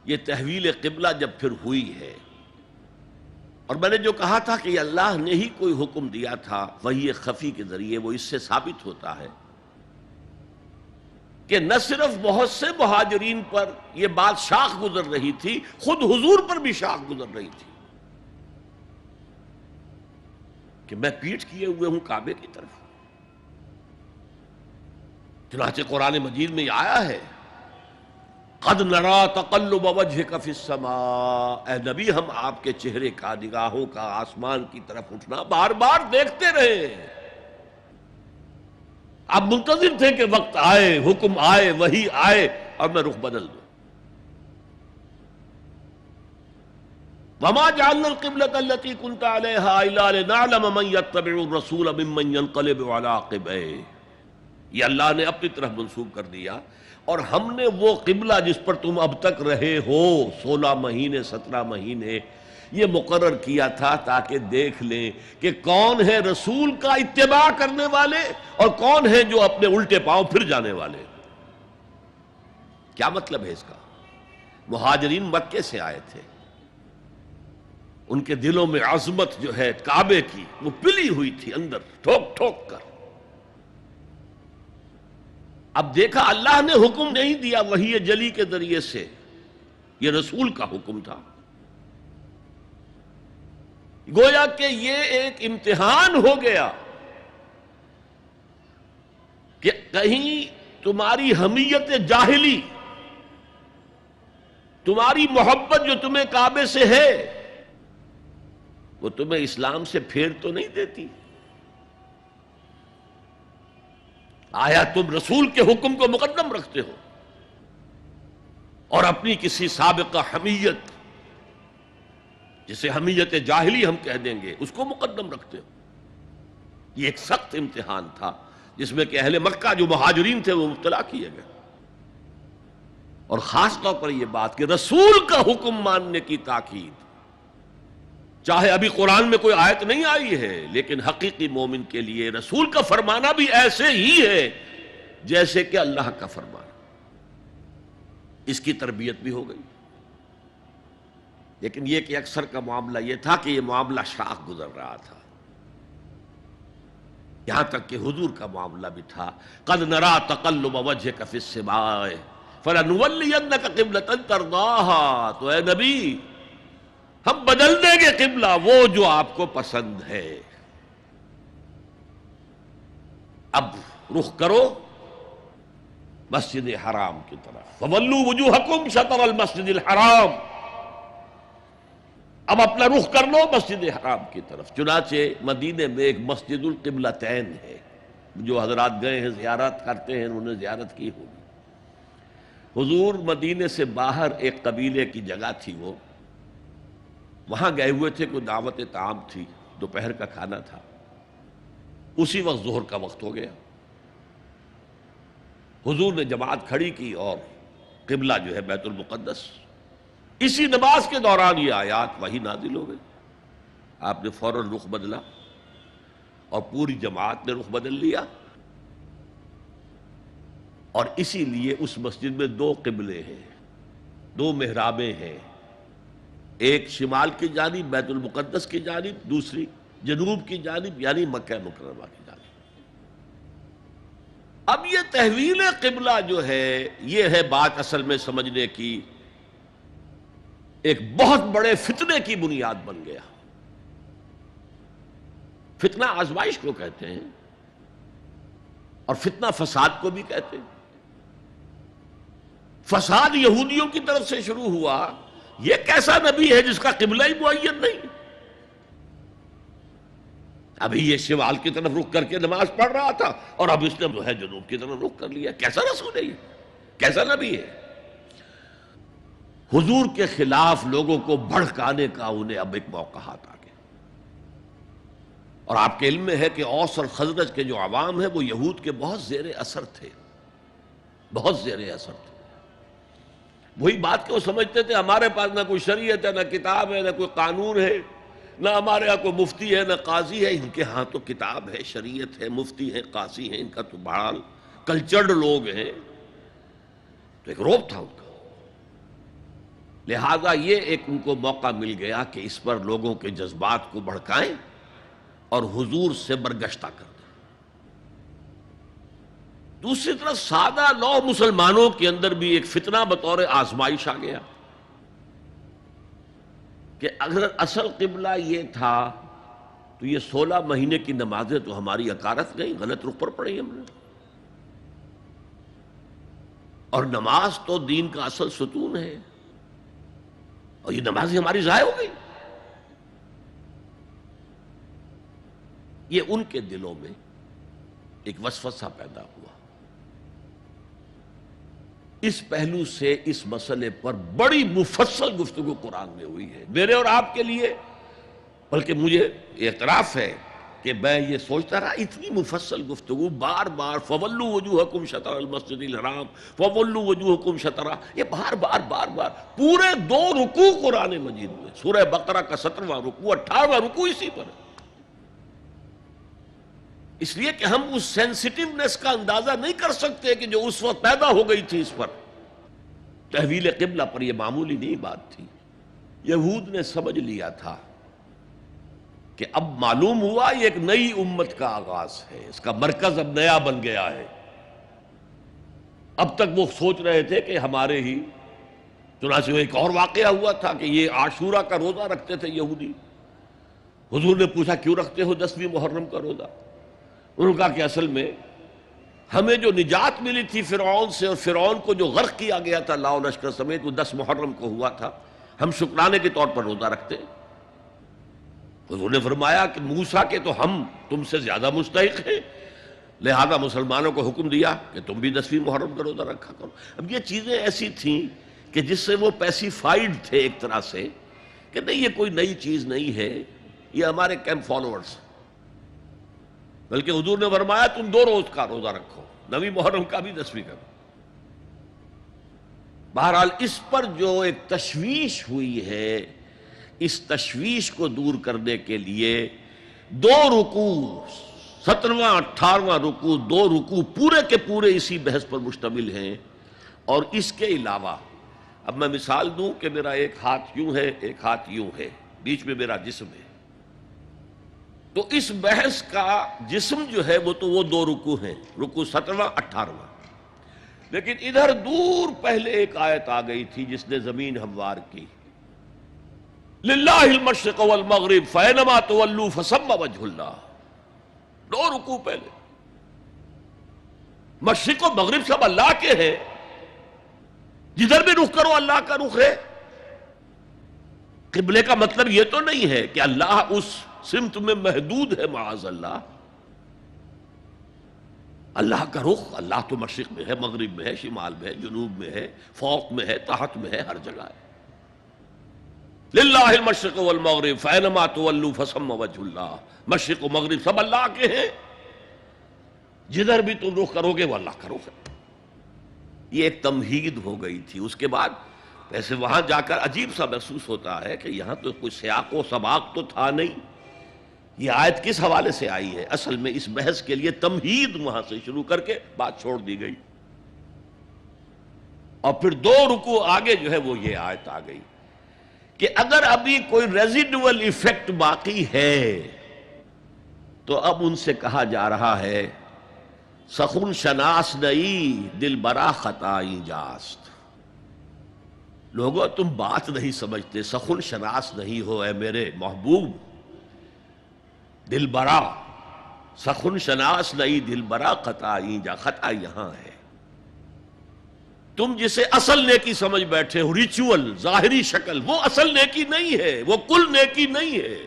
یہ تحویل قبلہ جب پھر ہوئی ہے، اور میں نے جو کہا تھا کہ یہ اللہ نے ہی کوئی حکم دیا تھا وحی خفی کے ذریعے، وہ اس سے ثابت ہوتا ہے کہ نہ صرف بہت سے مہاجرین پر یہ بات شاخ گزر رہی تھی، خود حضور پر بھی شاخ گزر رہی تھی کہ میں پیٹھ کیے ہوئے ہوں کعبے کی طرف۔ چنانچہ قرآن مجید میں یہ آیا ہے قَدْ نَرَا تَقَلُّبَ وَجْهِكَ فِي السَّمَاءِ، اے نبی ہم آپ کے چہرے کا، نگاہوں کا آسمان کی طرف اٹھنا بار بار دیکھتے رہے ہیں۔ آپ منتظر تھے کہ وقت آئے، حکم آئے، وحی آئے اور میں رخ بدل دوں۔ وَمَا جَعَلْنَا الْقِبْلَةَ الَّتِي كُنْتَ عَلَيْهَا إِلَّا لِنَعْلَمَ مَن يَتَّبِعُ الرَّسُولَ مِمَّن يَنقَلِبُ عَلَىٰ عَقِبَيْهِ، یہ اللہ نے اپنی طرف منسوب کر دیا، اور ہم نے وہ قبلہ جس پر تم اب تک رہے ہو 16 مہینے 17 مہینے، یہ مقرر کیا تھا تاکہ دیکھ لیں کہ کون ہے رسول کا اتباع کرنے والے اور کون ہے جو اپنے الٹے پاؤں پھر جانے والے۔ کیا مطلب ہے اس کا؟ مہاجرین مکے سے آئے تھے، ان کے دلوں میں عظمت جو ہے کعبے کی وہ پلی ہوئی تھی اندر ٹھوک ٹھوک کر۔ اب دیکھا اللہ نے حکم نہیں دیا وحی جلی کے ذریعے سے، یہ رسول کا حکم تھا۔ گویا کہ یہ ایک امتحان ہو گیا کہ کہیں تمہاری حمیت جاہلی، تمہاری محبت جو تمہیں کعبے سے ہے، وہ تمہیں اسلام سے پھیر تو نہیں دیتی؟ آیا تم رسول کے حکم کو مقدم رکھتے ہو اور اپنی کسی سابقہ حمیت، جسے حمیت جاہلی ہم کہہ دیں گے، اس کو مقدم رکھتے ہو؟ یہ ایک سخت امتحان تھا جس میں کہ اہل مکہ جو مہاجرین تھے وہ مبتلا کیے گئے، اور خاص طور پر یہ بات کہ رسول کا حکم ماننے کی تاکید، چاہے ابھی قرآن میں کوئی آیت نہیں آئی ہے، لیکن حقیقی مومن کے لیے رسول کا فرمانا بھی ایسے ہی ہے جیسے کہ اللہ کا فرمانا۔ اس کی تربیت بھی ہو گئی، لیکن یہ کہ اکثر کا معاملہ یہ تھا کہ یہ معاملہ شاخ گزر رہا تھا، یہاں تک کہ حضور کا معاملہ بھی تھا قَدْ نَرَا تَقَلُّبَ وَجْهِكَ فِي السَّمَاءِ فَلَنُوَلِّيَنَّكَ قِبْلَةً تَرْضَاهَا، تو اے نبی ہم بدل دیں گے قبلہ وہ جو آپ کو پسند ہے۔ اب رخ کرو مسجد حرام کی طرف، فَوَلُّوا وُجُوهَكُمْ شَطْرَ الْمَسْجِدِ الْحَرَامِ، اب اپنا رخ کر لو مسجد حرام کی طرف۔ چنانچہ مدینے میں ایک مسجد القبلتین ہے، جو حضرات گئے ہیں زیارت کرتے ہیں انہوں نے زیارت کی ہوگی۔ حضور مدینے سے باہر ایک قبیلے کی جگہ تھی، وہ وہاں گئے ہوئے تھے، کوئی دعوت طعام تھی، دوپہر کا کھانا تھا، اسی وقت ظہر کا وقت ہو گیا۔ حضور نے جماعت کھڑی کی اور قبلہ جو ہے بیت المقدس، اسی نماز کے دوران یہ آیات وہی نازل ہو گئی، آپ نے فوراً رخ بدلا اور پوری جماعت نے رخ بدل لیا، اور اسی لیے اس مسجد میں 2 قبلے ہیں، 2 محرابیں ہیں، ایک شمال کی جانب بیت المقدس کی جانب، دوسری جنوب کی جانب یعنی مکہ مکرمہ کی جانب۔ اب یہ تحویل قبلہ جو ہے یہ ہے بات اصل میں سمجھنے کی، ایک بہت بڑے فتنے کی بنیاد بن گیا۔ فتنہ آزمائش کو کہتے ہیں، اور فتنہ فساد کو بھی کہتے ہیں۔ فساد یہودیوں کی طرف سے شروع ہوا، یہ کیسا نبی ہے جس کا قبلہ ہی معین نہیں؟ ابھی یہ شمال کی طرف رخ کر کے نماز پڑھ رہا تھا اور اب اس نے جو ہے جنوب کی طرف رخ کر لیا، کیسا رسول ہے یہ؟ کیسا نبی ہے؟ حضور کے خلاف لوگوں کو بھڑکانے کا انہیں اب ایک موقع ہاتھ آ گیا، اور آپ کے علم میں ہے کہ اوس اور خزرج کے جو عوام ہیں وہ یہود کے بہت زیر اثر تھے، بہت زیر اثر تھے۔ وہی بات کہ وہ سمجھتے تھے ہمارے پاس نہ کوئی شریعت ہے، نہ کتاب ہے، نہ کوئی قانون ہے، نہ ہمارے ہاں کوئی مفتی ہے، نہ قاضی ہے۔ ان کے ہاں تو کتاب ہے، شریعت ہے، مفتی ہے، قاضی ہے، ان کا تو بہرحال کلچرڈ لوگ ہیں، تو ایک روب تھا ان کا۔ لہذا یہ ایک ان کو موقع مل گیا کہ اس پر لوگوں کے جذبات کو بھڑکائیں اور حضور سے برگشتہ کر دیں۔ دوسری طرف سادہ لو مسلمانوں کے اندر بھی ایک فتنہ بطور آزمائش آ گیا کہ اگر اصل قبلہ یہ تھا تو یہ 16 مہینے کی نمازیں تو ہماری اکارت گئی، غلط رخ پر پڑی ہم نے، اور نماز تو دین کا اصل ستون ہے، اور یہ نمازیں ہماری ضائع ہو گئی۔ یہ ان کے دلوں میں ایک وسوسہ پیدا ہوا۔ اس پہلو سے اس مسئلے پر بڑی مفصل گفتگو قرآن میں ہوئی ہے، میرے اور آپ کے لیے، بلکہ مجھے اعتراف ہے کہ میں یہ سوچتا رہا اتنی مفصل گفتگو بار بار فَوَلُّوا وُجُوهَكُمْ شَطْرَ الْمَسْجِدِ الْحَرَامِ فَوَلُّوا وُجُوهَكُمْ شَطْرَهُ، یہ بار بار پورے 2 رکوع قرآن مجید میں، سورہ بقرہ کا 17واں رکوع 18واں رکوع اسی پر ہے، اس لیے کہ ہم اس سینسٹیونیس کا اندازہ نہیں کر سکتے کہ جو اس وقت پیدا ہو گئی تھی اس پر۔ تحویل قبلہ پر یہ معمولی نہیں بات تھی، یہود نے سمجھ لیا تھا کہ اب معلوم ہوا یہ ایک نئی امت کا آغاز ہے، اس کا مرکز اب نیا بن گیا ہے۔ اب تک وہ سوچ رہے تھے کہ ہمارے ہی، چنانچہ ایک اور واقعہ ہوا تھا کہ یہ عاشورہ کا روزہ رکھتے تھے یہودی، حضور نے پوچھا کیوں رکھتے ہو 10ویں محرم کا روزہ؟ انہوں نے کہا کہ اصل میں ہمیں جو نجات ملی تھی فرعون سے، اور فرعون کو جو غرق کیا گیا تھا لاؤ لشکر سمیت، وہ 10 محرم کو ہوا تھا، ہم شکرانے کے طور پر روزہ رکھتے ہیں۔ حضور نے فرمایا کہ موسیٰ کے تو ہم تم سے زیادہ مستحق ہیں، لہذا مسلمانوں کو حکم دیا کہ تم بھی 10ویں محرم کا روزہ رکھا کرو۔ اب یہ چیزیں ایسی تھیں کہ جس سے وہ پیسیفائیڈ تھے ایک طرح سے کہ نہیں یہ کوئی نئی چیز نہیں ہے، یہ ہمارے کیمپ فالوورز، بلکہ حضور نے فرمایا تم 2 روز کا روزہ رکھو، 9ویں محرم کا بھی 10ویں کا بھی۔ بہرحال اس پر جو ایک تشویش ہوئی ہے، اس تشویش کو دور کرنے کے لیے 2 رکوع 17واں 18واں رکوع 2 رکوع پورے کے پورے اسی بحث پر مشتمل ہیں۔ اور اس کے علاوہ اب میں مثال دوں کہ میرا ایک ہاتھ یوں ہے، ایک ہاتھ یوں ہے، بیچ میں میرا جسم ہے، تو اس بحث کا جسم جو ہے وہ تو وہ 2 رکوع ہیں، رکوع 17واں 18واں، لیکن ادھر دور پہلے ایک آیت آ گئی تھی جس نے زمین ہموار کی، للہ المشرق والمغرب فینما تولوا فثم وجہ اللہ، 2 رکوع پہلے، مشرق و مغرب سب اللہ کے ہیں، جدھر بھی رخ کرو اللہ کا رخ ہے۔ قبلے کا مطلب یہ تو نہیں ہے کہ اللہ اس سمت میں محدود ہے، معاذ اللہ، اللہ کا رخ، اللہ تو مشرق میں ہے، مغرب میں ہے، شمال میں ہے، جنوب میں ہے، فوق میں ہے، تحت میں ہے، ہر جگہ ہے۔ للہ المشرق والمغرب فینما تولوا فثم وجہ اللہ، مشرق و مغرب سب اللہ کے ہیں، جدھر بھی تم رخ کرو گے وہ اللہ کا رخ ہے۔ یہ ایک تمہید ہو گئی تھی۔ اس کے بعد ویسے وہاں جا کر عجیب سا محسوس ہوتا ہے کہ یہاں تو کوئی سیاق و سباق تو تھا نہیں، یہ آیت کس حوالے سے آئی ہے؟ اصل میں اس بحث کے لیے تمہید وہاں سے شروع کر کے بات چھوڑ دی گئی، اور پھر 2 رکوع آگے جو ہے وہ یہ آیت آ گئی کہ اگر ابھی کوئی ریزیڈول ایفیکٹ باقی ہے تو اب ان سے کہا جا رہا ہے سخن شناس نئی دل برا خطائی جاست، لوگوں تم بات نہیں سمجھتے، سخن شناس نہیں ہو اے میرے محبوب، دل برا سخن شناس نئی دل برا خطائی جا، خطا یہاں ہے، تم جسے اصل نیکی سمجھ بیٹھے ہو، ریچول ظاہری شکل، وہ اصل نیکی نہیں ہے، وہ کل نیکی نہیں ہے۔